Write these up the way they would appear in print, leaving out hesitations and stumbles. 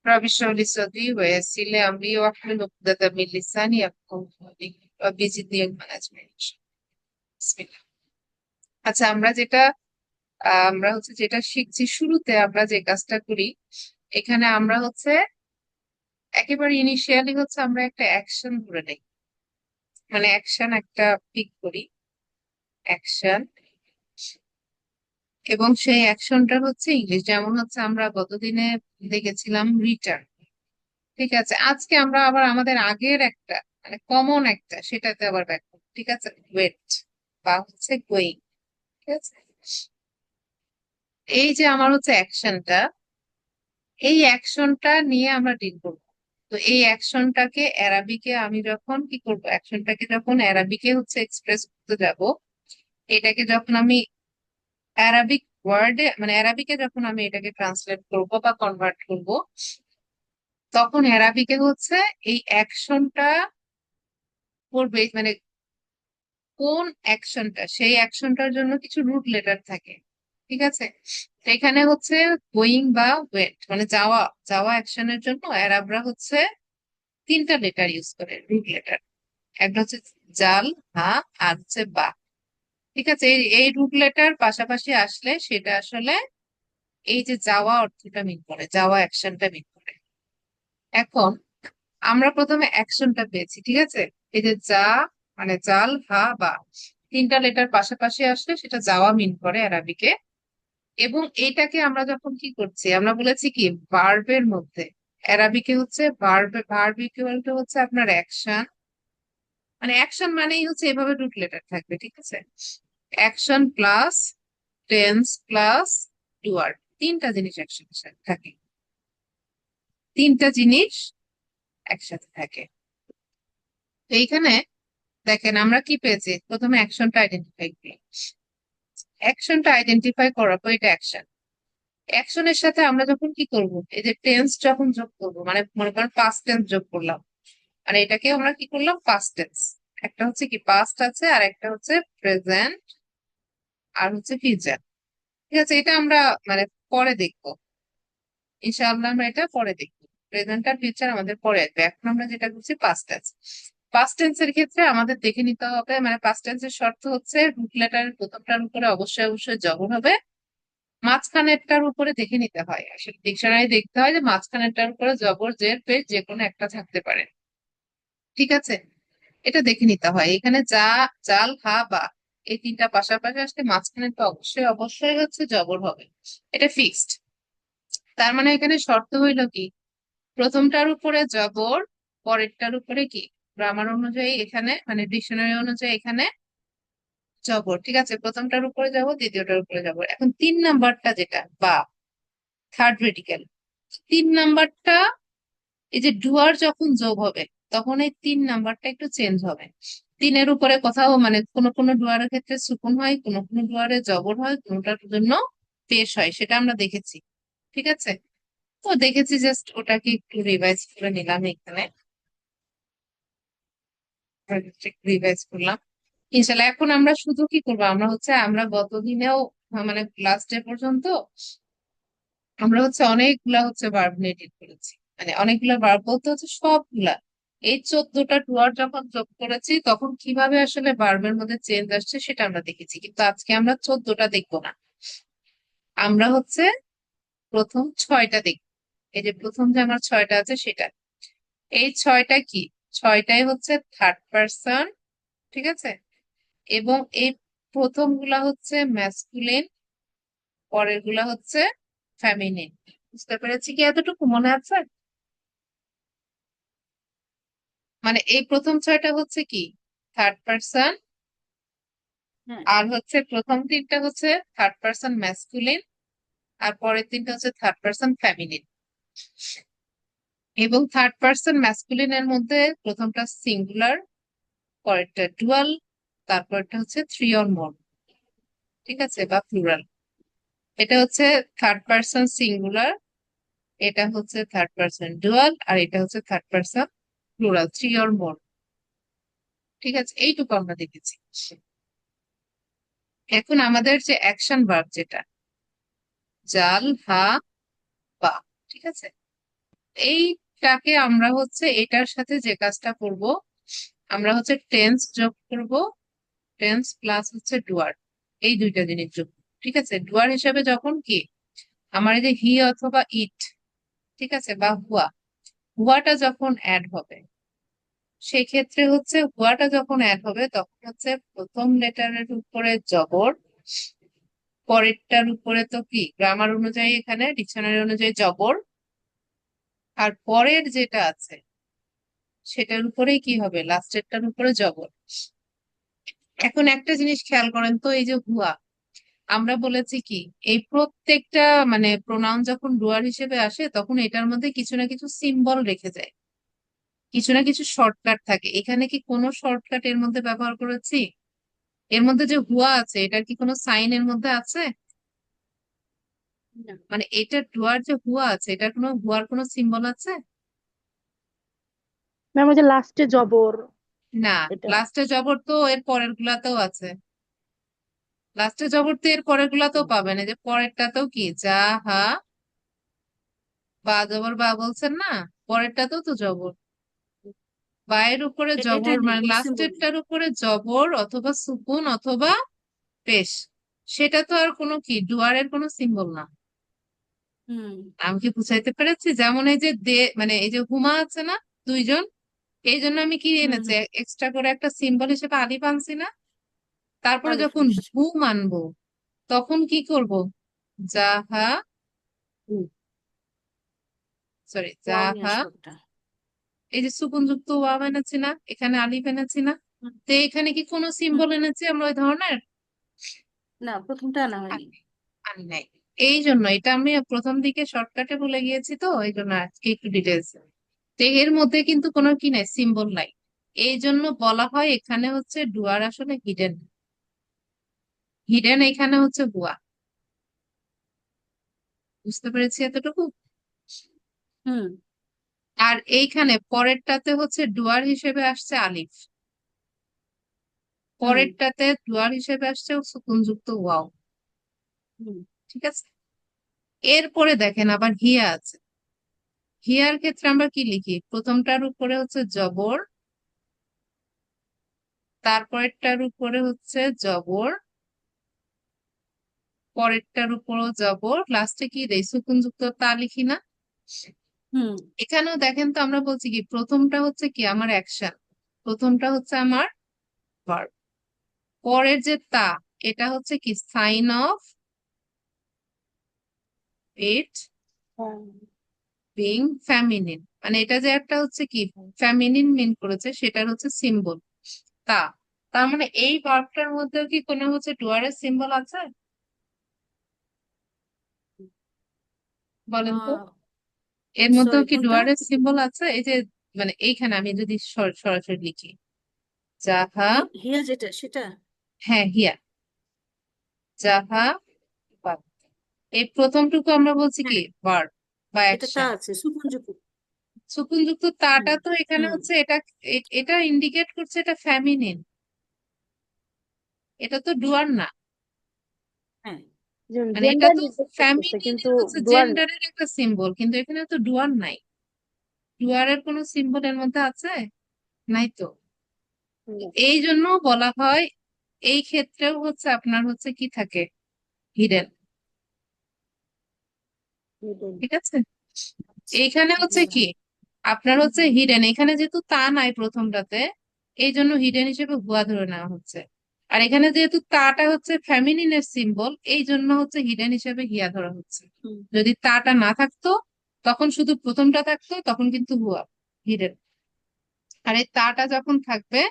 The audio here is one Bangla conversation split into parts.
رب اشرح لي صدري ويسر لي امري واحلل عقدة من لساني يفقهوا قولي رب زدني علما اجمعين بسم الله। আচ্ছা, আমরা যেটা শিখছি, শুরুতে আমরা যে কাজটা করি, এখানে আমরা একেবারে ইনিশিয়ালি আমরা একটা অ্যাকশন ধরে নেই, মানে অ্যাকশন একটা পিক করি, অ্যাকশন। এবং সেই অ্যাকশনটা ইংলিশ, যেমন আমরা গতদিনে দেখেছিলাম রিটার্ন। ঠিক আছে, আজকে আমরা আবার আমাদের আগের একটা, মানে কমন একটা, সেটাতে আবার ব্যাক করবো। ঠিক আছে, ওয়েট বা গোয়িং। ঠিক আছে, এই যে আমার অ্যাকশনটা, এই অ্যাকশনটা নিয়ে আমরা ডিল করবো। তো এই অ্যাকশনটাকে অ্যারাবিকে আমি যখন কি করব, অ্যাকশনটাকে যখন অ্যারাবিকে এক্সপ্রেস করতে যাব, এটাকে যখন আমি অ্যারাবিক ওয়ার্ডে, মানে অ্যারাবিকে যখন আমি এটাকে ট্রান্সলেট করব বা কনভার্ট করব, তখন অ্যারাবিকে এই অ্যাকশনটা করবে, মানে কোন অ্যাকশনটা, সেই অ্যাকশনটার জন্য কিছু রুট লেটার থাকে। ঠিক আছে, তো এখানে গোয়িং বা ওয়েট, মানে যাওয়া, যাওয়া অ্যাকশনের জন্য অ্যারাবরা তিনটা লেটার ইউজ করে, রুট লেটার। একটা জাল, হা, আর বা। ঠিক আছে, এই রুট লেটার পাশাপাশি আসলে সেটা আসলে এই যে যাওয়া অর্থটা মিন করে, যাওয়া অ্যাকশনটা মিন করে। এখন আমরা প্রথমে অ্যাকশনটা পেয়েছি, ঠিক আছে। এই যে যা, মানে জাল, হা, বা, তিনটা লেটার পাশাপাশি আসলে সেটা যাওয়া মিন করে অ্যারাবিকে। এবং এইটাকে আমরা যখন কি করছি, আমরা বলেছি কি ভার্বের মধ্যে, অ্যারাবিকে ভার্ব ইকুয়াল টু আপনার অ্যাকশন, মানে অ্যাকশন মানেই এভাবে রুট লেটার থাকবে। ঠিক আছে, অ্যাকশন প্লাস টেন্স প্লাস ডুয়ার, তিনটা জিনিস একসাথে থাকে, তিনটা জিনিস একসাথে থাকে। তো এইখানে দেখেন আমরা কি পেয়েছি, প্রথমে অ্যাকশনটা আইডেন্টিফাই করি। অ্যাকশনটা আইডেন্টিফাই করার পর এটা অ্যাকশন, অ্যাকশনের সাথে আমরা যখন কি করব, এই যে টেন্স যখন যোগ করব, মানে মনে করেন পাস্ট টেন্স যোগ করলাম, মানে এটাকে আমরা কি করলাম, পাস্ট টেন্স। একটা কি পাস্ট আছে, আর একটা প্রেজেন্ট, আর ফিউচার। ঠিক আছে, এটা আমরা মানে পরে দেখবো, ইনশাআল্লাহ আমরা এটা পরে দেখবো। প্রেজেন্ট আর ফিউচার আমাদের পরে আসবে, এখন আমরা যেটা করছি পাস্ট টেন্স। পাস্ট টেন্সের ক্ষেত্রে আমাদের দেখে নিতে হবে, মানে পাস্ট টেন্সের শর্ত রুট লেটারের প্রথমটার উপরে অবশ্যই অবশ্যই জবর হবে, মাঝখানেরটার উপরে দেখে নিতে হয়, আসলে ডিকশনারি দেখতে হয় যে মাঝখানেরটার উপরে জবর জের পেশ যে কোনো একটা থাকতে পারে। ঠিক আছে, এটা দেখে নিতে হয়। এখানে যা, জাল, হা, বা, এই তিনটা পাশাপাশি আসলে মাঝখানেরটা অবশ্যই অবশ্যই জবর হবে, এটা ফিক্সড। তার মানে এখানে শর্ত হইল কি, প্রথমটার উপরে জবর, পরেরটার উপরে কি, গ্রামার অনুযায়ী এখানে, মানে ডিকশনারি অনুযায়ী এখানে জবর। ঠিক আছে, প্রথমটার উপরে যাব, দ্বিতীয়টার উপরে যাব। এখন তিন নাম্বারটা যেটা বা, থার্ড রেডিক্যাল, তিন নাম্বারটা, এই যে ডুয়ার যখন যোগ হবে, তখন এই তিন নাম্বারটা একটু চেঞ্জ হবে। তিনের উপরে কোথাও, মানে কোনো কোনো ডুয়ারের ক্ষেত্রে সুকুন হয়, কোনো কোনো ডুয়ারে জবর হয়, কোনোটার জন্য পেশ হয়, সেটা আমরা দেখেছি। ঠিক আছে, তো দেখেছি, জাস্ট ওটাকে একটু রিভাইজ করে নিলাম এখানে, রিভাইজ করলাম। ইনশাল্লাহ এখন আমরা শুধু কি করবো, আমরা আমরা গতদিনেও, মানে লাস্ট ডে পর্যন্ত আমরা অনেকগুলা ভার্ব নিয়ে ডিল করেছি, মানে অনেকগুলা ভার্ব বলতে সবগুলা। এই 14টা টুয়ার যখন যোগ করেছি, তখন কিভাবে আসলে ভার্বের মধ্যে চেঞ্জ আসছে সেটা আমরা দেখেছি, কিন্তু আজকে আমরা 14টা দেখবো না, আমরা প্রথম 6টা দেখবো। এই যে প্রথম যে আমার 6টা আছে সেটা, এই 6টা কি, 6টাই থার্ড পার্সন। ঠিক আছে, এবং এই প্রথম গুলা ম্যাসকুলিন, পরের গুলা ফেমিনিন। বুঝতে পেরেছি কি, এতটুকু মনে আছে? মানে এই প্রথম 6টা কি, থার্ড পার্সন, হুম। আর প্রথম তিনটা থার্ড পার্সন ম্যাসকুলিন, আর পরের তিনটা থার্ড পার্সন ফেমিনিন। এবং থার্ড পার্সন ম্যাসকুলিনের মধ্যে প্রথমটা সিঙ্গুলার, পরেরটা ডুয়াল, তারপরটা থ্রি অর মোর। ঠিক আছে, বা প্লুরাল। এটা থার্ড পার্সন সিঙ্গুলার, এটা থার্ড পার্সন ডুয়াল, আর এটা third person plural, three or মোর। ঠিক আছে, এইটুকু আমরা দেখেছি। এখন আমাদের যে অ্যাকশন ভার্ব যেটা, জাল, হা, বা। ঠিক আছে, এইটাকে আমরা হচ্ছে এটার সাথে যে কাজটা করব, আমরা হচ্ছে টেন্স যোগ করব, টেন্স প্লাস হচ্ছে ডুয়ার, এই দুইটা জিনিস যোগ করব। ঠিক আছে, ডুয়ার হিসেবে যখন কি আমার এই যে হি অথবা ইট, ঠিক আছে, বা হুয়া, হুয়াটা যখন অ্যাড হবে, সেই ক্ষেত্রে হচ্ছে হুয়াটা যখন অ্যাড হবে তখন হচ্ছে প্রথম লেটারের উপরে জবর, পরেরটার উপরে তো কি গ্রামার অনুযায়ী এখানে ডিকশনারি অনুযায়ী জবর, আর পরের যেটা আছে সেটার উপরেই কি হবে, লাস্টেরটার উপরে জবর। এখন একটা জিনিস খেয়াল করেন তো, এই যে হুয়া, আমরা বলেছি কি এই প্রত্যেকটা মানে প্রোনাউন যখন ডুয়ার হিসেবে আসে তখন এটার মধ্যে কিছু না কিছু সিম্বল রেখে যায়, কিছু না কিছু শর্টকাট থাকে। এখানে কি কোনো শর্টকাট এর মধ্যে ব্যবহার করেছি? এর মধ্যে যে হুয়া আছে এটার কি কোনো সাইন এর মধ্যে আছে? না। মানে এটা ডুয়ার যে হুয়া আছে এটার কোনো হুয়ার কোনো সিম্বল আছে? ম্যাম ওই যে লাস্টে জবর না। এটা। লাস্টে জবর তো এর পরের গুলাতেও আছে, লাস্টে জবর তো এর পরের গুলাতেও পাবেন, এই যে পরেরটাতেও কি যা হা, বা জবর বা বলছেন না, পরেরটাতেও তো জবর, বায়ের উপরে এটা জবর কি মানে কোন সিম্বল? লাস্টেরটার উপরে জবর অথবা সুকুন অথবা পেশ, সেটা তো আর কোনো কি ডুয়ারের কোনো সিম্বল না। হুম। আমি কি বুঝাইতে পেরেছি? যেমন এই যে দে মানে এই যে হুমা আছে না, দুইজন, এই জন্য আমি কি হুম এনেছি হুম। এক্সট্রা করে একটা সিম্বল হিসেবে আলিফ আনছি না। তারপরে আলিফ যখন নিশ্চয়। হু মানবো তখন কি করব, জাহা, সরি ওয়াও নিয়ে জাহা, আসবো একটা। এই যে সুকুন যুক্ত ওয়াও এনেছি না, এখানে আলিফ এনেছি না, হুম তো এখানে কি কোনো হুম। সিম্বল এনেছি আমরা ওই ধরনের? না, প্রথমটা আনা হয়নি। আনি আনি নাই। এই জন্য এটা আমি প্রথম দিকে শর্টকাটে বলে গিয়েছি, তো এই জন্য আজকে একটু ডিটেলস। তো এর মধ্যে কিন্তু কোনো কি নাই, সিম্বল নাই। এই জন্য বলা হয় এখানে হচ্ছে ডুয়ার আসলে হিডেন, হিডেন এখানে হচ্ছে হুয়া। বুঝতে পেরেছি এতটুকু? হুম আর এইখানে পরেরটাতে হচ্ছে ডুয়ার হিসেবে আসছে আলিফ, হুম পরেরটাতে ডুয়ার হিসেবে আসছে সুকুনযুক্ত ওয়াও। হুম ঠিক আছে, এরপরে দেখেন আবার হিয়া আছে। হিয়ার ক্ষেত্রে আমরা কি লিখি, প্রথমটার উপরে হচ্ছে জবর, তারপরেরটার উপরে হচ্ছে জবর, পরেরটার উপরও জবর, লাস্টে কি দেই সুকুনযুক্ত তা লিখি না। হুম এখানেও দেখেন তো আমরা বলছি কি প্রথমটা হচ্ছে কি আমার অ্যাকশন, প্রথমটা হচ্ছে আমার ভার্ব, পরের যে তা এটা হচ্ছে কি সাইন অফ ইট হ্যাঁ। বিং ফ্যামিনিন, মানে এটা যে একটা হচ্ছে কি ফ্যামিনিন মিন করেছে সেটার হচ্ছে সিম্বল তা। তার মানে এই ভার্বটার মধ্যেও কি কোনো হচ্ছে ডুয়ারের সিম্বল আছে? বলেন তো, এর মধ্যেও সরি কি কোনটা? ডুয়ারের সিম্বল আছে? এই যে মানে এইখানে আমি যদি সরাসরি লিখি যাহা, হিয়া যেটা সেটা। হ্যাঁ হিয়া, যাহা বা, এই প্রথমটুকু আমরা বলছি কি হ্যাঁ, ভার্ব বা এটা তা অ্যাকশন। আছে সুকুনযুক্ত। সুকুনযুক্ত হুম তাটা তো এখানে হুম। হচ্ছে এটা এটা ইন্ডিকেট করছে এটা ফ্যামিনিন, এটা তো ডুয়ার না। হ্যাঁ। মানে এটা জেন্ডার তো নির্দেশ করতেছে কিন্তু ফ্যামিনিনের হচ্ছে ডুয়ার না। জেন্ডারের একটা সিম্বল, কিন্তু এখানে তো ডুয়ার নাই। ডুয়ারের কোনো সিম্বল এর মধ্যে আছে? নাই তো। না, এই জন্য বলা হয় এই ক্ষেত্রেও হচ্ছে আপনার হচ্ছে কি থাকে, হিডেন। hidden। ঠিক আছে, এইখানে হচ্ছে আচ্ছা। কি আপনার হচ্ছে হিডেন, এখানে যেহেতু তা নাই প্রথমটাতে এই জন্য হিডেন হিসেবে ভুয়া ধরে নেওয়া হচ্ছে। আর এখানে যেহেতু তাটা হচ্ছে ফ্যামিনিনের সিম্বল এই জন্য হচ্ছে হিডেন হিসেবে হিয়া ধরা হচ্ছে। হুম। যদি তাটা না থাকতো তখন শুধু প্রথমটা থাকতো তখন কিন্তু হুয়া, হিডেন। আর এই তাটা যখন থাকবে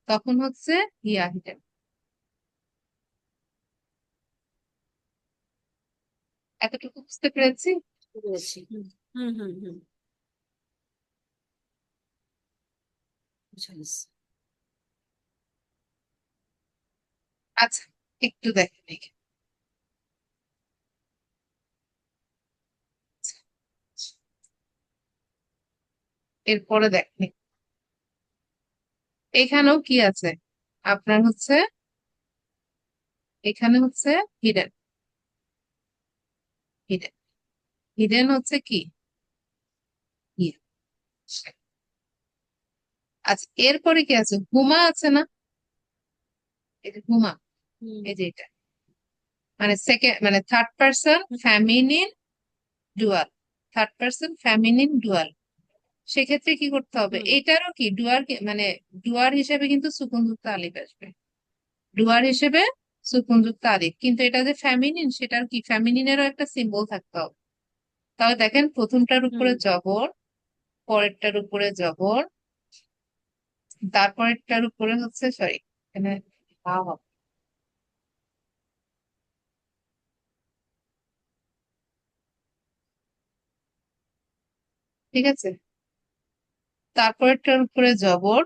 তখন হচ্ছে হিয়া, হিডেন। এতটুকু বুঝতে পেরেছি? বুঝতে পেরেছি। হুম হুম হুম হুম। বুঝা গেছে। আচ্ছা, একটু দেখেন এখানে। এরপরে দেখেন এখানেও কি আছে আপনার হচ্ছে, এখানে হচ্ছে হিডেন, হিডেন, হিডেন হচ্ছে কি আচ্ছা, এরপরে কি আছে? হুমা আছে না? এই যে হুমা, হুম এই যে এটা মানে সেকেন্ড মানে third person feminine dual, third person feminine dual. সেক্ষেত্রে কি করতে হবে? হুম এটারও কি ডুয়ার, মানে ডুয়ার হিসেবে কিন্তু সুকুনযুক্ত আলিফ আসবে, ডুয়ার হিসেবে সুকুনযুক্ত আলিফ। কিন্তু এটা যে ফ্যামিনিন, সেটার কি ফ্যামিনিনেরও একটা সিম্বল থাকতে হবে। তাহলে দেখেন প্রথমটার উপরে হুম জবর, পরেরটার উপরে জবর, তারপরেরটার উপরে হচ্ছে সরি এখানে হা হবে, ঠিক আছে? তারপরেরটার উপরে জবর,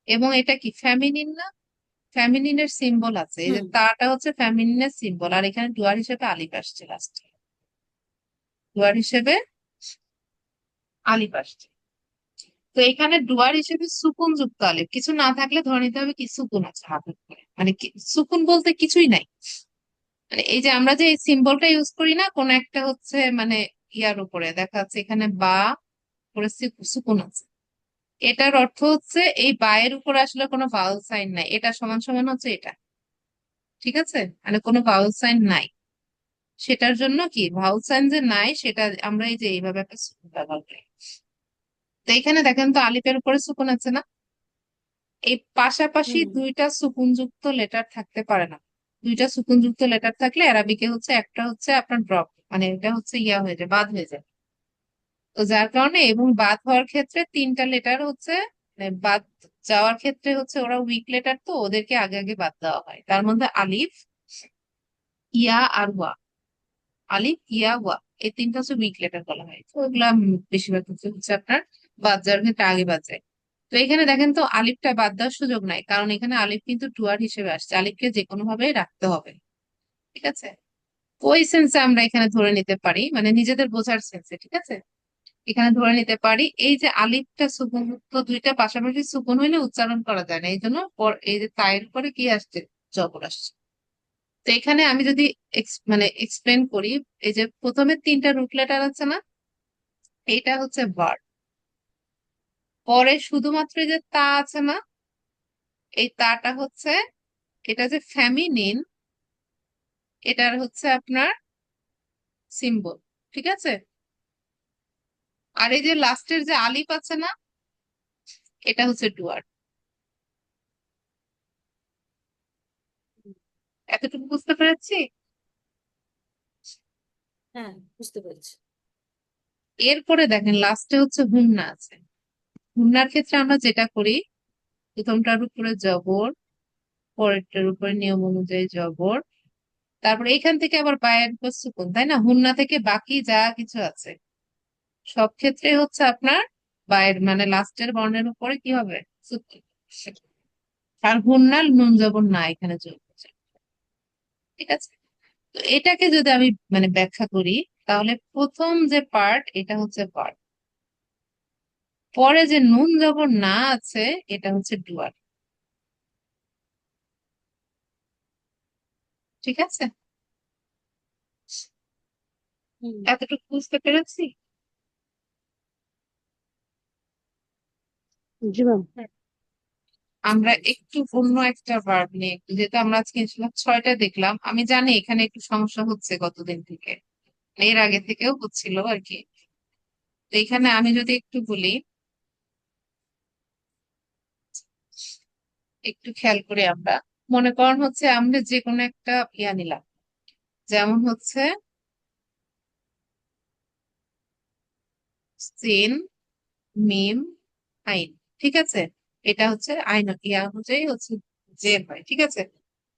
এবং এটা কি ফ্যামিনিন না? ফ্যামিনিনের সিম্বল আছে, এই যে হুম তাটা হচ্ছে ফ্যামিনিনের সিম্বল, আর এখানে ডুয়ার হিসেবে আলিফ আসছে লাস্টে, ডুয়ার হিসেবে আলিফ আসছে। তো এখানে ডুয়ার হিসেবে সুকুন যুক্ত আলিফ, কিছু না থাকলে ধরে নিতে হবে কি সুকুন আছে হাতের উপরে, মানে সুকুন বলতে কিছুই নাই। মানে এই যে আমরা যে এই সিম্বলটা ইউজ করি না, কোন একটা হচ্ছে মানে ইয়ার উপরে দেখা যাচ্ছে এখানে বা করে সুকুন আছে, এটার অর্থ হচ্ছে এই বায়ের উপরে আসলে কোনো ভাওয়েল সাইন নাই, এটা সমান সমান হচ্ছে এটা, ঠিক আছে? মানে কোনো ভাওয়েল সাইন নাই, সেটার জন্য কি ভাওয়েল সাইন যে নাই সেটা আমরা এই যে এইভাবে একটা সুকুন ব্যবহার করি। তো এখানে দেখেন তো আলিফের উপরে সুকুন আছে না? এই পাশাপাশি হুম দুইটা সুকুনযুক্ত লেটার থাকতে পারে না। দুইটা সুকুনযুক্ত লেটার থাকলে অ্যারাবিকে হচ্ছে একটা হচ্ছে আপনার ড্রপ, মানে এটা হচ্ছে ইয়া হয়ে যায়, বাদ হয়ে যায়। তো যার কারণে এবং বাদ হওয়ার ক্ষেত্রে তিনটা লেটার হচ্ছে মানে বাদ যাওয়ার ক্ষেত্রে হচ্ছে ওরা উইক লেটার, তো ওদেরকে আগে আগে বাদ দেওয়া হয়। তার মধ্যে আলিফ, ইয়া আর ওয়া, আলিফ ইয়া ওয়া, এই তিনটা হচ্ছে উইক লেটার বলা হয়। তো ওগুলা বেশিরভাগ ক্ষেত্রে হচ্ছে আপনার বাদ যাওয়ার ক্ষেত্রে আগে বাদ যায়। তো এখানে দেখেন তো আলিফটা বাদ দেওয়ার সুযোগ নাই, কারণ এখানে আলিফ কিন্তু ডুয়ার হিসেবে আসছে, আলিফকে যে কোনো ভাবে রাখতে হবে, ঠিক আছে? ওই সেন্সে আমরা এখানে ধরে নিতে পারি, মানে নিজেদের বোঝার সেন্সে, ঠিক আছে? এখানে ধরে নিতে পারি এই যে আলিফটা সুকুন, তো দুইটা পাশাপাশি সুকুন হইলে উচ্চারণ করা যায় না, এই জন্য এই যে তায়ের পরে কি আসছে? জবর আসছে। তো এখানে আমি যদি মানে এক্সপ্লেন করি, এই যে প্রথমে তিনটা রুট লেটার আছে না, এইটা হচ্ছে ভার্ব। পরে শুধুমাত্র এই যে তা আছে না, এই তাটা হচ্ছে, এটা যে ফ্যামিনিন, এটার হচ্ছে আপনার সিম্বল, ঠিক আছে? আর এই যে লাস্টের যে আলিফ আছে না, এটা হচ্ছে ডুয়ার। এতটুকু বুঝতে পেরেছি? হ্যাঁ বুঝতে পেরেছি এরপরে দেখেন লাস্টে হচ্ছে হুন্না আছে। হুন্নার ক্ষেত্রে আমরা যেটা করি, প্রথমটার উপরে জবর, পরেরটার উপরে নিয়ম অনুযায়ী জবর, তারপরে এখান থেকে আবার বায়ের উপর সুকুন, তাই না? হুন্না থেকে বাকি যা কিছু আছে সব ক্ষেত্রে হচ্ছে আপনার বায়ের মানে লাস্টের বর্ণের উপরে কি হবে? সুকুন। আর হুন্নার নুন জবর না এখানে যোগ হচ্ছে, ঠিক আছে? তো এটাকে যদি আমি মানে ব্যাখ্যা করি, তাহলে প্রথম যে পার্ট এটা হচ্ছে পার্ট, পরে যে নুন জবর না আছে এটা হচ্ছে ডুয়ার, ঠিক আছে? হুম এতটুকু বুঝতে পেরেছি? জি ম্যাম। হুম। বুঝতে আমরা পেরেছি একটু অন্য একটা ভার্ব নিয়ে যেহেতু আমরা আজকে ইনশাল্লাহ 6টা দেখলাম, আমি জানি এখানে একটু সমস্যা হচ্ছে গতদিন থেকে, এর আগে থেকেও হচ্ছিল আর কি। তো এখানে আমি যদি একটু বলি, একটু খেয়াল করি আমরা, মনে করেন হচ্ছে আমরা যে কোনো একটা ইয়া নিলাম, যেমন হচ্ছে সিন, মিম, আইন, ঠিক আছে? এটা হচ্ছে আইন ইয়া অনুযায়ী হচ্ছে যে হয়, ঠিক আছে?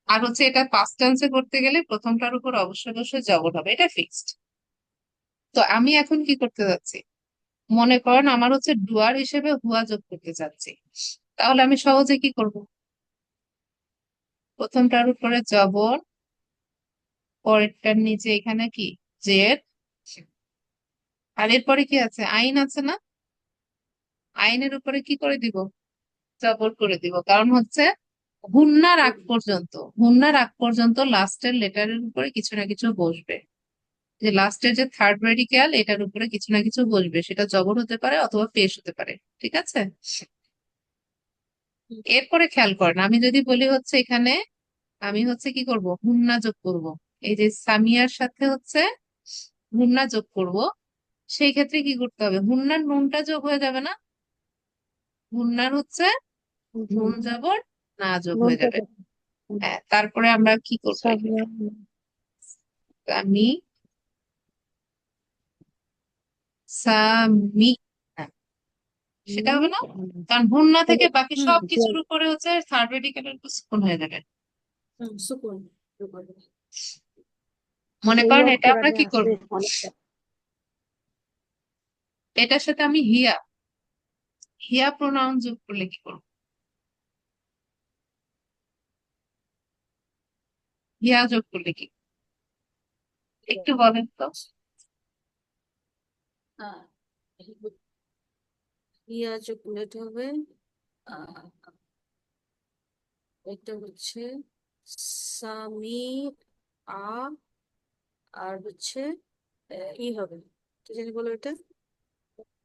আর হচ্ছে এটা পাস্ট টেন্সে করতে গেলে প্রথমটার উপর অবশ্যই অবশ্যই জবর হবে, এটা ফিক্সড। তো আমি এখন কি করতে যাচ্ছি? মনে করেন আমার হচ্ছে ডুয়ার হিসেবে হুয়া যোগ করতে চাচ্ছি, তাহলে আমি সহজে কি করব? প্রথমটার উপরে জবর, পরেরটার নিচে এখানে কি জের, আর এরপরে কি আছে? আইন আছে না? আইনের উপরে কি করে দিব? জবর করে দিব, কারণ হচ্ছে হুন্নার আগ পর্যন্ত, হুন্নার আগ পর্যন্ত লাস্টের লেটারের উপরে কিছু না কিছু বসবে, যে লাস্টের যে থার্ড রেডিক্যাল এটার উপরে কিছু না কিছু বসবে, সেটা জবর হতে পারে অথবা পেশ হতে পারে। ঠিক আছে, হুম, এরপরে খেয়াল করেন, আমি যদি বলি হচ্ছে এখানে আমি হচ্ছে কি করব, হুন্না যোগ করব। এই যে সামিয়ার সাথে হচ্ছে হুন্না যোগ করব, সেই ক্ষেত্রে কি করতে হবে, হুন্নার নুনটা যোগ হয়ে যাবে না, হুন্নার হচ্ছে জি। নুন জবর না যোগ হয়ে নুনটা যাবে। দেবো। হুম, হ্যাঁ, তারপরে আমরা কি করবো সামিয়া। এখানে, সামি, সামি, হ্যাঁ, সেটা হবে না, কারণ হুন্না থেকে বাকি হুম, সব জি। কিছুর উপরে হচ্ছে থার্ড রেডিক্যালের উপর সুকুন হয়ে যাবে। সুকুন করবে। মনে এই করেন এটা আমরা কোরআনে কি আছে করব, অনেকটা। এটার সাথে আমি হিয়া, হিয়া প্রোনাউন যোগ করলে কি করবো, হিয়া যোগ করলে কি, একটু বলেন তো। আহ, ইয়া চকলেট হবে। আহ, এটা হচ্ছে সামি আ, আর হচ্ছে ই হবে, কি জানি বলো এটা,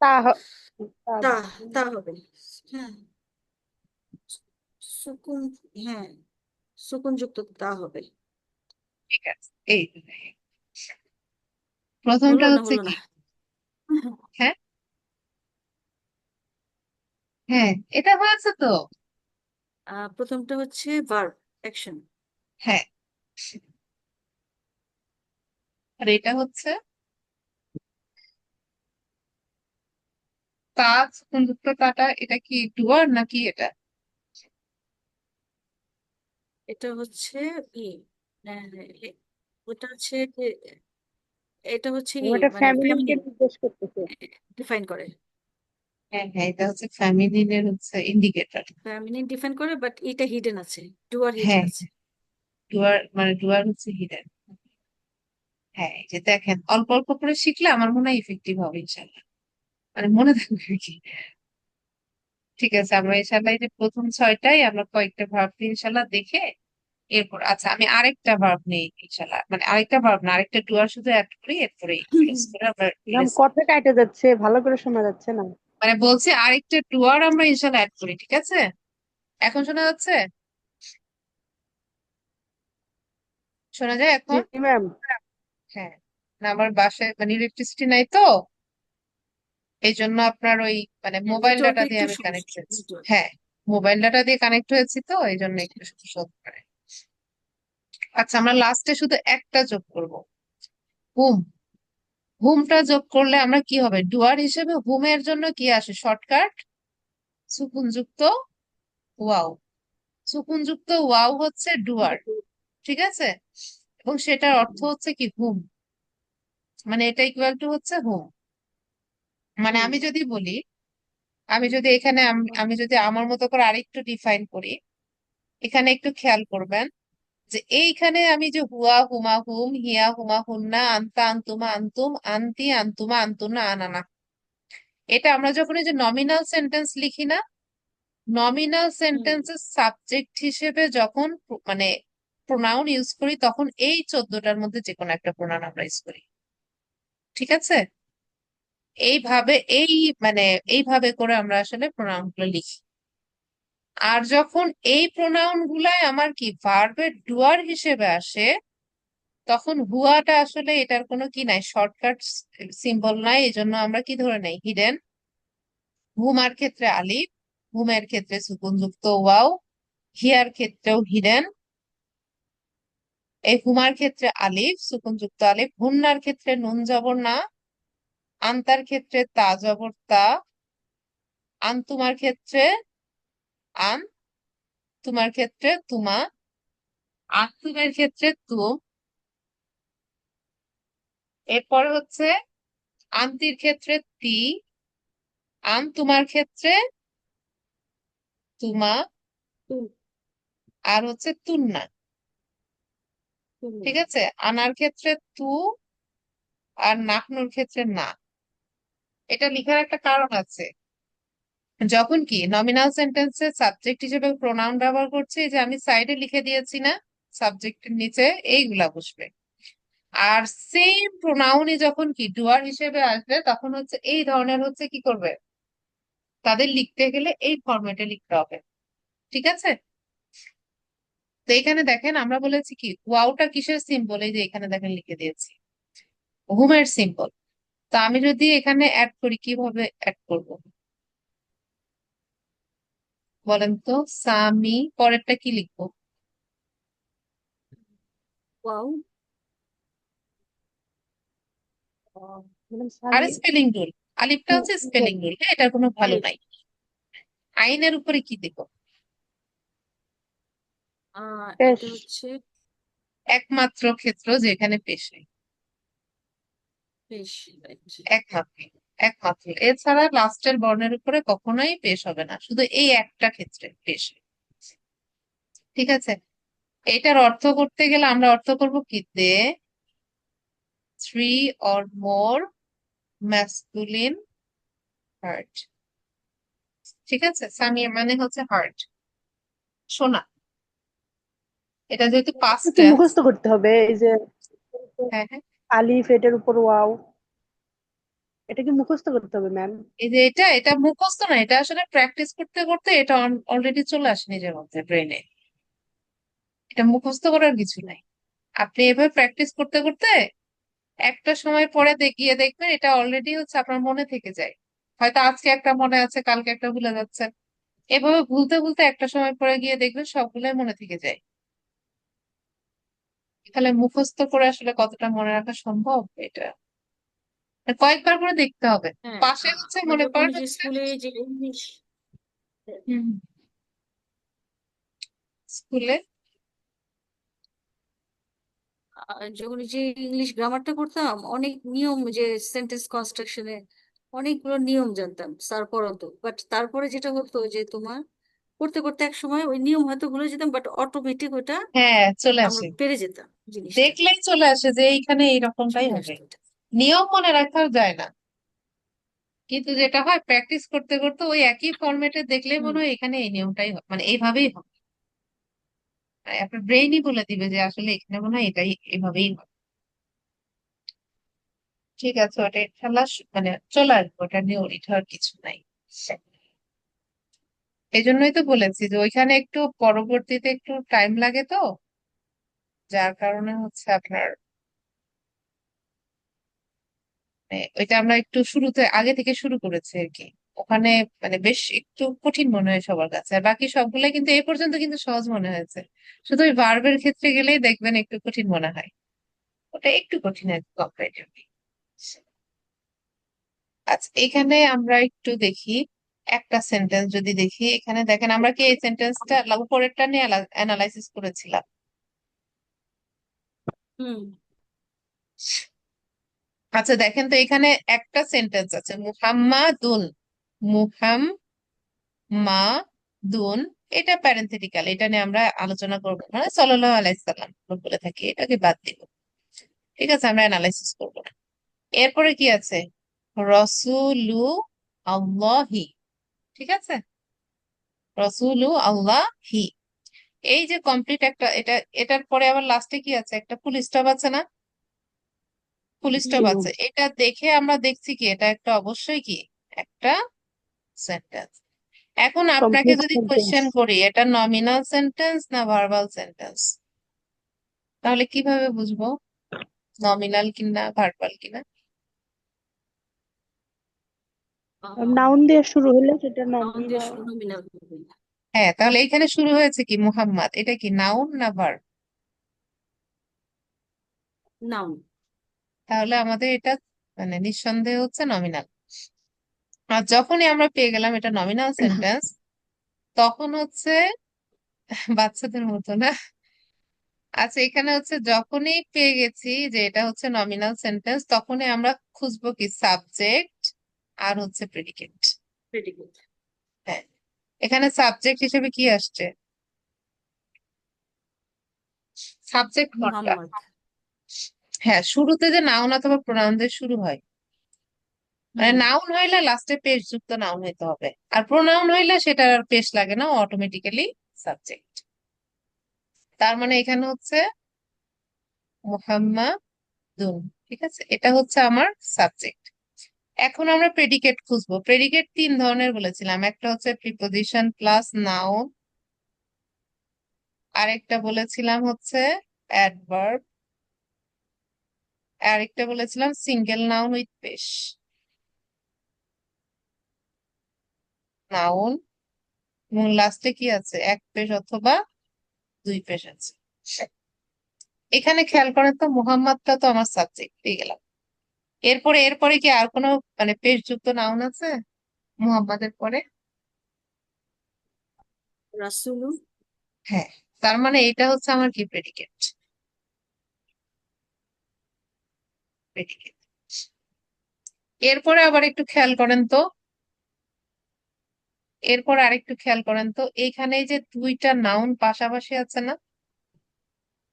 তা হ- তা তা, তা হবে। হ্যাঁ, সুকুন, হ্যাঁ, সুকুন যুক্ত তা হবে। ঠিক আছে, এই প্রথমটা হলো না, হচ্ছে হলো না। কি, হ্যাঁ, হ্যাঁ, এটা হয়েছে তো, প্রথমটা হচ্ছে ভার্ব অ্যাকশন। হ্যাঁ, আর এটা হচ্ছে তা, সংযুক্ত তাটা, এটা কি ডুয়ার নাকি এটা, এটা হচ্ছে ই, হ্যাঁ, হ্যাঁ, ওটা হচ্ছে এটা হচ্ছে ই, ওটা মানে ফ্যামিলিকে ফেমিনিন নির্দেশ করতেছে। ডিফাইন করে। হ্যাঁ, হ্যাঁ, এটা হচ্ছে ফ্যামিলিনের হচ্ছে ইন্ডিকেটর। ফেমিনিন ডিফাইন করে, বাট এটা হিডেন আছে, ডুয়ার হিডেন হ্যাঁ, আছে। ডুয়ার মানে ডুয়ার হচ্ছে হিডেন। হ্যাঁ, এই যে দেখেন, অল্প অল্প করে শিখলে আমার মনে হয় ইফেক্টিভ হবে ইনশাল্লাহ, মানে মনে থাকবে আর কি। ঠিক আছে, আমরা ইনশাল্লাহ এই যে প্রথম ছয়টাই আমরা কয়েকটা ভার্ব ইনশাল্লাহ দেখে এরপর, আচ্ছা আমি আরেকটা ভার্ব নেই ইনশাল্লাহ, মানে আরেকটা ভার্ব না, আরেকটা ডুয়ার শুধু অ্যাড করি, এরপরে ক্লোজ করে আমরা নাম list- কথা কাটে যাচ্ছে, ভালো করে শোনা যাচ্ছে না। মানে বলছি আরেকটা ডুয়ার আমরা ইনশাল্লাহ অ্যাড করি, ঠিক আছে, এখন শোনা যাচ্ছে, শোনা যায় জি এখন। ম্যাম। হ্যাঁ, না আমার বাসায় মানে ইলেকট্রিসিটি নাই তো, এই জন্য আপনার ওই মানে মোবাইল ডাটা নেটওয়ার্কের দিয়ে একটু আমি কানেক্ট সমস্যা, হয়েছি। নেটওয়ার্ক। হ্যাঁ, মোবাইল ডাটা দিয়ে কানেক্ট হয়েছি তো এই জন্য একটু শোধ করে। আচ্ছা, আমরা লাস্টে শুধু একটা যোগ করব, হুম, হুমটা যোগ করলে আমরা কি হবে, ডুয়ার হিসেবে হুমের জন্য কি আসে শর্টকাট, সুকুনযুক্ত ওয়াও, সুকুনযুক্ত ওয়াও হচ্ছে ডুয়ার। ঠিক আছে, এবং সেটার অর্থ হচ্ছে কি হুম, মানে এটা ইকুয়াল টু হচ্ছে হুম। মানে হুম, আমি যদি বলি, আমি যদি এখানে আমি যদি আমার মতো করে আরেকটু ডিফাইন করি, এখানে একটু খেয়াল করবেন যে এইখানে আমি যে হুয়া হুমা হুম, হিয়া হুমা হুন্না, আন্তা আন্তুমা আন্তুম, আন্তি আন্তুমা আন্তুনা, আনানা, এটা আমরা যখন এই যে নমিনাল সেন্টেন্স লিখি না, নমিনাল হুম, সেন্টেন্সের সাবজেক্ট হিসেবে যখন মানে প্রোনাউন ইউজ করি, তখন এই 14টার মধ্যে যে কোনো একটা প্রোনাউন আমরা ইউজ করি। ঠিক আছে, এইভাবে এই মানে এইভাবে করে আমরা আসলে প্রোনাউন গুলো লিখি। আর যখন এই প্রোনাউন গুলাই আমার কি ভার্বের ডুয়ার হিসেবে আসে, তখন হুয়াটা আসলে এটার কোনো কি নাই, শর্টকাট সিম্বল নাই, এই জন্য আমরা কি ধরে নেই, হিডেন। হুমার ক্ষেত্রে আলিফ, হুমের ক্ষেত্রে সুকুনযুক্ত ওয়াও, হিয়ার ক্ষেত্রেও হিডেন, এই হুমার ক্ষেত্রে আলিফ সুকুনযুক্ত আলিফ, হুন্নার ক্ষেত্রে নুন জবর না, আন্তার ক্ষেত্রে তা জবর তা, আন্তুমার ক্ষেত্রে আন, তোমার ক্ষেত্রে তুমা, আন্তুমের ক্ষেত্রে তুম, এরপরে হচ্ছে আন্তির ক্ষেত্রে তি, আন তোমার ক্ষেত্রে তুমা, হুম, আর হচ্ছে তুন্না। হুম, ঠিক আছে, আনার ক্ষেত্রে তু, আর নাহনুর ক্ষেত্রে না। এটা লেখার একটা কারণ আছে, যখন কি নমিনাল সেন্টেন্সে সাবজেক্ট হিসেবে প্রোনাউন ব্যবহার করছি, এই যে আমি সাইডে লিখে দিয়েছি না, সাবজেক্টের নিচে এইগুলা বসবে। আর সেম প্রোনাউনই যখন কি ডুয়ার হিসেবে আসবে তখন হচ্ছে এই ধরনের হচ্ছে কি করবে, তাদের লিখতে গেলে এই ফরম্যাটে লিখতে হবে। ঠিক আছে? তো এখানে দেখেন আমরা বলেছি কি ওয়াওটা কিসের সিম্বল, এই যে এখানে দেখেন লিখে দিয়েছি হুমের সিম্বল। তো আমি যদি এখানে অ্যাড করি কিভাবে অ্যাড করব বলেন তো? সামি, পরেরটা কি লিখবো? ওয়াও। ম্যাডাম আর সামি। স্পেলিং রুল, আলিফটা হচ্ছে স্পেলিং রুল, হ্যাঁ এটার কোনো ভ্যালু আলিফ। নাই। আইনের উপরে কি দেবো? পেশ। এটা হচ্ছে একমাত্র ক্ষেত্র যেখানে পেশ নেই, বেশ, right. একমাত্র, একমাত্র, এছাড়া লাস্টের বর্ণের উপরে কখনোই পেশ হবে না, শুধু এই একটা ক্ষেত্রে পেশ। ঠিক আছে? এটার অর্থ করতে গেলে আমরা অর্থ করব কি they, three or more masculine heart. ঠিক আছে? সামিয়া মানে হচ্ছে হার্ট, সোনা। এটা যেহেতু পাস্ট এটা কি টেন্স। মুখস্থ করতে হবে এই যে হ্যাঁ হ্যাঁ, আলিফ এটার উপর ওয়াও, এটা কি মুখস্থ করতে হবে ম্যাম? এই যে এটা এটা মুখস্থ না, এটা আসলে প্র্যাকটিস করতে করতে এটা অলরেডি চলে আসে নিজের মধ্যে, ব্রেনে। এটা মুখস্থ করার কিছু নাই। আপনি এভাবে প্র্যাকটিস করতে করতে একটা সময় পরে গিয়ে দেখবেন এটা অলরেডি হচ্ছে আপনার মনে থেকে যায়। হয়তো আজকে একটা মনে আছে, কালকে একটা ভুলে যাচ্ছে, এভাবে ভুলতে ভুলতে একটা সময় পরে গিয়ে দেখবেন সবগুলাই মনে থেকে যায়। তাহলে মুখস্থ করে আসলে কতটা মনে রাখা সম্ভব এটা কয়েকবার করে দেখতে হবে। হ্যাঁ, পাশে হচ্ছে আমরা মনে যখন করেন এই যে হচ্ছে স্কুলে যে ইংলিশ হুম, স্কুলে যখন এই যে ইংলিশ গ্রামারটা করতাম, অনেক নিয়ম, যে সেন্টেন্স কনস্ট্রাকশনে অনেকগুলো নিয়ম জানতাম স্যার পড়াতো, বাট তারপরে যেটা হতো যে তোমার করতে করতে এক সময় ওই নিয়ম হয়তো ভুলে যেতাম, বাট অটোমেটিক ওটা হ্যাঁ চলে আমরা আসে, পেরে যেতাম জিনিসটা। দেখলেই চলে আসে যে এইখানে এইরকমটাই চলে হবে। আসতো এটা। নিয়ম মনে রাখাও যায় না, কিন্তু যেটা হয় প্র্যাকটিস করতে করতে ওই একই ফরম্যাটে দেখলেই হুম। মনে হয় এখানে এই নিয়মটাই মানে এইভাবেই হবে। মানে আপনার ব্রেইনই বলে দিবে যে আসলে এখানে মনে হয় এটাই এভাবেই হবে। ঠিক আছে, ওটা ইনশাল্লাহ মানে চলে আসবে, ওটা নিয়ে ওরিট হওয়ার কিছু নাই। এই জন্যই তো বলেছি যে ওইখানে একটু পরবর্তীতে একটু টাইম লাগে তো, যার কারণে হচ্ছে আপনার ওইটা আমরা একটু শুরুতে আগে থেকে শুরু করেছি আর কি। ওখানে মানে বেশ একটু কঠিন মনে হয় সবার কাছে, আর বাকি সবগুলাই কিন্তু এই পর্যন্ত কিন্তু সহজ মনে হয়েছে। শুধু ওই ভার্বের ক্ষেত্রে গেলেই দেখবেন একটু কঠিন মনে হয়, ওটা একটু কঠিন আর কম্পারেটিভলি। আচ্ছা, এখানে আমরা একটু দেখি একটা সেন্টেন্স যদি দেখি, এখানে দেখেন আমরা কি এই সেন্টেন্সটা উপরেরটা নিয়ে অ্যানালাইসিস করেছিলাম। হুম। আচ্ছা দেখেন তো এখানে একটা সেন্টেন্স আছে মুহাম্মাদুন, মুহাম্মাদুন, এটা প্যারেন্থেটিক্যাল, এটা নিয়ে আমরা আলোচনা করবো, মানে সাল্লাল্লাহু আলাইহি সাল্লাম আমরা বলে থাকি, এটাকে বাদ দিব। ঠিক আছে, আমরা অ্যানালাইসিস করবো না। এরপরে কি আছে? রসুলু আল্লাহি। ঠিক আছে, রসুলু আল্লাহি, এই যে কমপ্লিট একটা এটা, এটার পরে আবার লাস্টে কি আছে, একটা ফুল স্টপ আছে না? ফুল জি স্টপ ম্যাম। আছে, এটা দেখে আমরা দেখছি কি এটা একটা অবশ্যই কি একটা সেন্টেন্স। এখন আপনাকে কমপ্লিট যদি সেন্টেন্স। কোয়েশ্চেন করি এটা নমিনাল সেন্টেন্স না ভার্বাল সেন্টেন্স, তাহলে কিভাবে বুঝবো নমিনাল কিনা ভার্বাল কিনা? নাউন দিয়ে শুরু হলে সেটা নাউন দিয়ে নমিনাল। শুরু নমিনাল হবে। হ্যাঁ, তাহলে এখানে শুরু হয়েছে কি মুহাম্মদ, এটা কি নাউন না ভার্ব? নাউন। তাহলে আমাদের এটা মানে নিঃসন্দেহে হচ্ছে নমিনাল। আর যখনই আমরা পেয়ে গেলাম এটা নমিনাল সেন্টেন্স, তখন হচ্ছে বাচ্চাদের মতো না। আচ্ছা, এখানে হচ্ছে যখনই পেয়ে গেছি যে এটা হচ্ছে নমিনাল সেন্টেন্স, তখনই আমরা খুঁজবো কি সাবজেক্ট আর হচ্ছে প্রেডিকেট। প্রেডিকেট। হ্যাঁ, এখানে সাবজেক্ট হিসেবে কি আসছে? সাবজেক্ট কোনটা? মুহাম্মদ। হ্যাঁ, শুরুতে যে নাউন অথবা প্রোনাউন দিয়ে শুরু হয়, মানে হুম। নাউন হইলে লাস্টে পেশ যুক্ত নাউন হইতে হবে, আর প্রোনাউন হইলে সেটার আর পেশ লাগে না, অটোমেটিক্যালি সাবজেক্ট। তার মানে এখানে হচ্ছে মুহাম্মাদুন, দুন। ঠিক আছে, এটা হচ্ছে আমার সাবজেক্ট। এখন আমরা প্রেডিকেট খুঁজবো। প্রেডিকেট তিন ধরনের বলেছিলাম, একটা হচ্ছে প্রিপোজিশন প্লাস নাউন, আরেকটা বলেছিলাম হচ্ছে অ্যাডভার্ব, আরেকটা বলেছিলাম সিঙ্গেল নাউন উইথ পেশ। নাউন এবং লাস্টে কি আছে, এক পেশ অথবা দুই পেশ আছে। এখানে খেয়াল করেন তো, মুহাম্মাদটা তো আমার সাবজেক্ট পেয়ে গেলাম। এরপরে এরপরে কি আর কোনো মানে পেশযুক্ত নাউন আছে মুহাম্মাদের পরে? রাসূলু। হ্যাঁ, তার মানে এটা হচ্ছে আমার কি, প্রেডিকেট। প্রেডিকেট। এরপরে আবার একটু খেয়াল করেন তো, এরপর আরেকটু খেয়াল করেন তো, এইখানে এই যে দুইটা নাউন পাশাপাশি আছে না,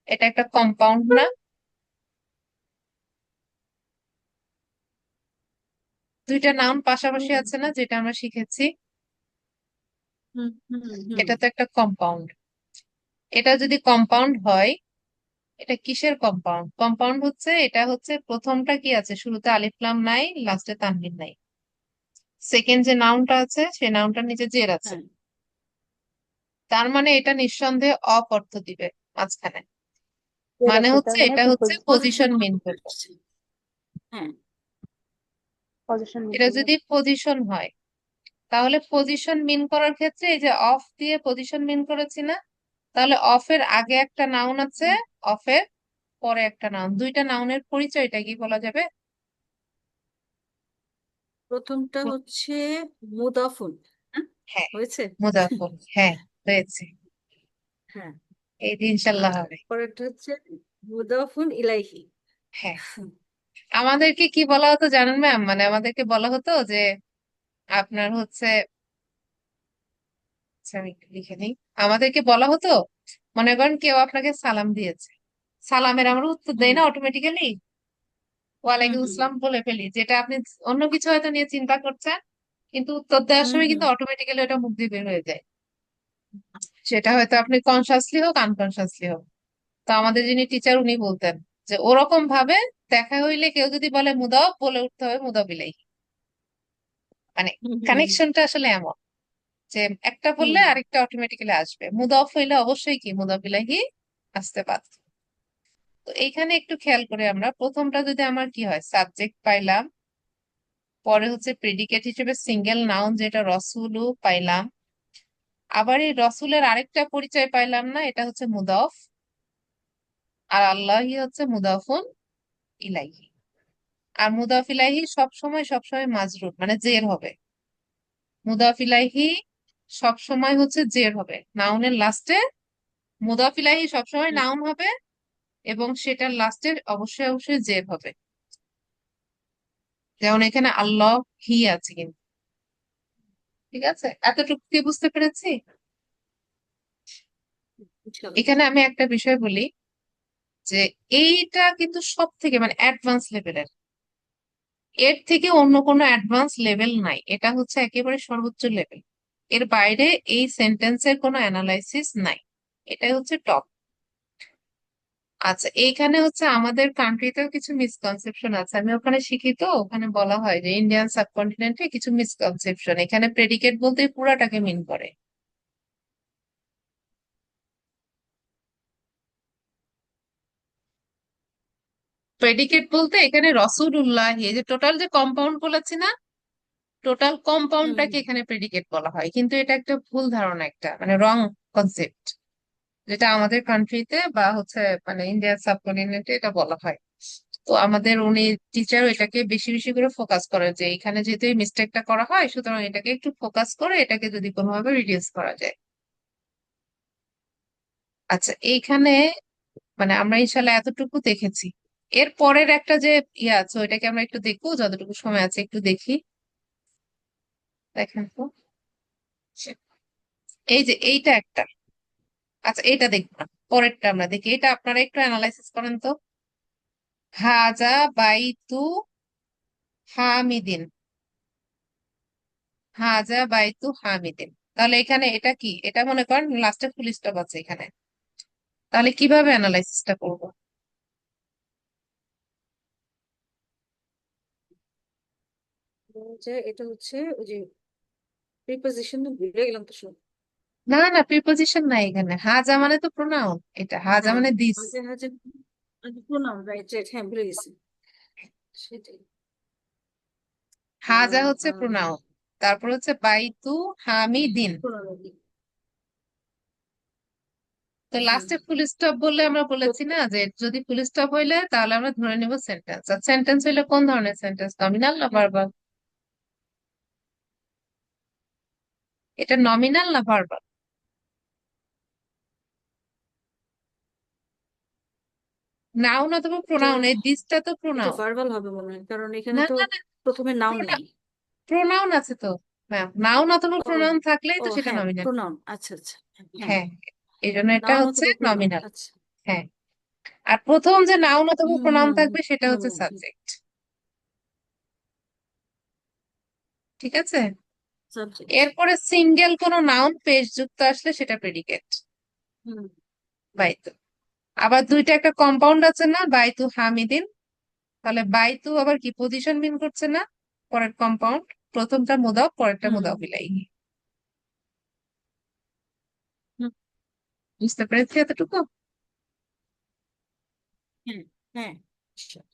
এটা একটা কম্পাউন্ড না? দুইটা নাউন পাশাপাশি হুম আছে না, যেটা আমরা শিখেছি, হুম হুম হুম এটা তো একটা কম্পাউন্ড। এটা যদি কম্পাউন্ড হয়, এটা কিসের কম্পাউন্ড? কম্পাউন্ড হচ্ছে, এটা হচ্ছে প্রথমটা কি আছে, শুরুতে আলিফ লাম নাই, লাস্টে তানবিন নাই। সেকেন্ড যে নাউনটা আছে, সেই নাউনটার নিচে জের আছে। হ্যাঁ, তার মানে এটা নিঃসন্দেহে অপ অর্থ দিবে মাঝখানে। এর মানে আছে, তার হচ্ছে মানে এটা হচ্ছে প্রিপোজিশন, পজিশন পজিশন মিন করবে। করছে। হ্যাঁ। পজিশন মিন এটা করবে। যদি পজিশন হয়, তাহলে পজিশন মিন করার ক্ষেত্রে এই যে অফ দিয়ে পজিশন মিন করেছি না, তাহলে অফের আগে একটা নাউন আছে, অফের পরে একটা নাউন, দুইটা নাউনের পরিচয়টা কি বলা যাবে? প্রথমটা হচ্ছে মুদাফুন। হ্যাঁ, হ্যাঁ, হয়েছে। মুদাফুন, হ্যাঁ হয়েছে। হ্যাঁ। এই দিন ইনশাল্লাহ আর হবে। পরেরটা হচ্ছে মুদাফুন ইলাইহি। হ্যাঁ, আমাদেরকে কি বলা হতো জানেন ম্যাম? মানে আমাদেরকে বলা হতো যে আপনার হচ্ছে, আচ্ছা আমি একটু লিখে নিই। আমাদেরকে বলা হতো, মনে করেন কেউ আপনাকে সালাম দিয়েছে, সালামের আমরা উত্তর দেই হুম না অটোমেটিক্যালি, হুম ওয়ালাইকুম হুম আসসালাম বলে ফেলি, যেটা আপনি অন্য কিছু হয়তো নিয়ে চিন্তা করছেন, কিন্তু উত্তর দেওয়ার হুম সময় হুম কিন্তু অটোমেটিক্যালি ওটা মুখ দিয়ে বের হয়ে যায়। সেটা হয়তো আপনি কনসাসলি হোক আনকনসাসলি হোক। তো আমাদের যিনি টিচার উনি বলতেন যে ওরকম ভাবে দেখা হইলে কেউ যদি বলে মুদাফ, বলে উঠতে হবে মুদাফ ইলাইহি। মানে হুম হুম কানেকশনটা আসলে এমন যে একটা বললে হুম আরেকটা অটোমেটিক্যালি আসবে, মুদাফ হইলে অবশ্যই কি মুদাফ ইলাইহি আসতে বাধ্য। তো এইখানে একটু খেয়াল করে, আমরা প্রথমটা যদি আমার কি হয়, সাবজেক্ট পাইলাম, পরে হচ্ছে প্রেডিকেট হিসেবে সিঙ্গেল নাউন যেটা রসুলু পাইলাম, আবার এই রসুলের আরেকটা পরিচয় পাইলাম না, এটা হচ্ছে মুদাফ, আর আল্লাহি হচ্ছে মুদাফুন ইলাইহি। আর মুদাফ ইলাইহি সবসময় সবসময় মাজরুর মানে জের হবে। মুদাফ ইলাইহি সবসময় হচ্ছে জের হবে, নাউনের লাস্টে মুদাফ ইলাইহি সবসময় হুম। নাউন হবে, এবং সেটার লাস্টে অবশ্যই অবশ্যই জের হবে। যেমন এখানে আল্লাহ হি আছে কিন্তু। ঠিক আছে, এতটুকু কি বুঝতে পেরেছি? ইনশাআল্লাহ। এখানে আমি একটা বিষয় বলি, যে এইটা কিন্তু সব থেকে মানে অ্যাডভান্স লেভেলের, এর থেকে অন্য কোনো অ্যাডভান্স লেভেল নাই, এটা হচ্ছে একেবারে সর্বোচ্চ লেভেল। এর বাইরে এই সেন্টেন্সের কোনো অ্যানালাইসিস নাই, এটাই হচ্ছে টপ। আচ্ছা, এইখানে হচ্ছে আমাদের কান্ট্রিতেও কিছু মিসকনসেপশন আছে, আমি ওখানে শিখি, তো ওখানে বলা হয় যে ইন্ডিয়ান সাবকন্টিনেন্টে কিছু মিসকনসেপশন, এখানে প্রেডিকেট বলতে পুরাটাকে মিন করে। প্রেডিকেট বলতে এখানে রসুলুল্লাহ, এই যে টোটাল যে কম্পাউন্ড বলেছি না, টোটাল হুম কম্পাউন্ডটাকে হুম এখানে প্রেডিকেট বলা হয়, কিন্তু এটা একটা ভুল ধারণা, একটা মানে রং কনসেপ্ট, যেটা আমাদের কান্ট্রিতে বা হচ্ছে মানে ইন্ডিয়ার সাবকন্টিনেন্টে এটা বলা হয়। তো আমাদের উনি টিচার এটাকে বেশি বেশি করে ফোকাস করে, যে এখানে যেহেতু এই মিস্টেকটা করা হয়, সুতরাং এটাকে একটু ফোকাস করে এটাকে যদি কোনোভাবে রিডিউস করা যায়। আচ্ছা, এইখানে মানে আমরা ইনশাল্লাহ এতটুকু দেখেছি। এর পরের একটা যে ইয়ে আছে, ওইটাকে আমরা একটু দেখবো, যতটুকু সময় আছে একটু দেখি। দেখেন তো, এই যে এইটা একটা, আচ্ছা এইটা দেখবো না, পরেরটা আমরা দেখি, এটা আপনারা একটু অ্যানালাইসিস করেন তো। হাজা বাইতু হামিদিন, হাজা বাইতু হামিদিন, তাহলে এখানে এটা কি, এটা মনে করেন লাস্টে ফুল স্টপ আছে এখানে, তাহলে কিভাবে অ্যানালাইসিসটা করবো? যে এটা হচ্ছে ওই যে প্রিপোজিশন, ভুলে গেলাম তো সব। না না, প্রিপোজিশন নাই এখানে, হাজা মানে তো প্রোনাউন, এটা হাজা হ্যাঁ, মানে দিস। হাজে হাজে প্রোনাউন, রাইট রাইট, হ্যাঁ ভুলে গেছি। সেটাই। হাজা হচ্ছে প্রোনাউন, তারপর হচ্ছে বাইতু হামিদিন। প্রোনাউন। তো হুম। লাস্টে ফুল স্টপ বললে আমরা বলেছি না যে যদি ফুল স্টপ হইলে তাহলে আমরা ধরে নিব সেন্টেন্স। আর সেন্টেন্স হইলে কোন ধরনের সেন্টেন্স, নমিনাল না ভার্বাল? এটা নমিনাল না ভার্বাল? নাউন অথবা এটা প্রোনাউন, এই দিসটা তো এটা প্রোনাউন। ভার্বাল হবে মনে হয়, কারণ এখানে না তো না না, প্রথমে নাউন নেই। প্রোনাউন আছে তো ম্যাম, নাউন অথবা ও, প্রোনাউন থাকলেই ও তো সেটা হ্যাঁ নমিনাল। প্রোনাউন, আচ্ছা আচ্ছা। হ্যাঁ, হ্যাঁ, এই জন্য এটা নাউন হচ্ছে অথবা প্রোনাউন, নমিনাল। আচ্ছা। হ্যাঁ, আর প্রথম যে নাউন অথবা হুম প্রোনাউন হুম থাকবে সেটা হুম হচ্ছে হুম। সাবজেক্ট। ঠিক আছে, সাবজেক্ট। এরপরে সিঙ্গেল কোনো নাউন পেশ যুক্ত আসলে সেটা প্রেডিকেট, হুম বাইতু। আবার দুইটা একটা কম্পাউন্ড আছে না, বাইতু হামিদিন, তাহলে বাইতু আবার কি পজিশন মিন করছে না, পরের কম্পাউন্ড, প্রথমটা মুদাফ পরেরটা হুম মুদাফ ইলাইহি। বুঝতে পেরেছি এতটুকু? হ্যাঁ হ্যাঁ। sure.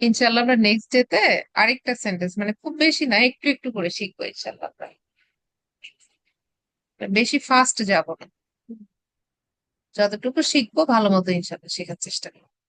ইনশাল্লাহ আমরা নেক্সট ডেতে আরেকটা সেন্টেন্স, মানে খুব বেশি না, একটু একটু করে শিখবো ইনশাল্লাহ আমরা। বেশি ফাস্ট যাব না, যতটুকু শিখবো ভালো মতো ইনশাল্লাহ শেখার চেষ্টা করবো।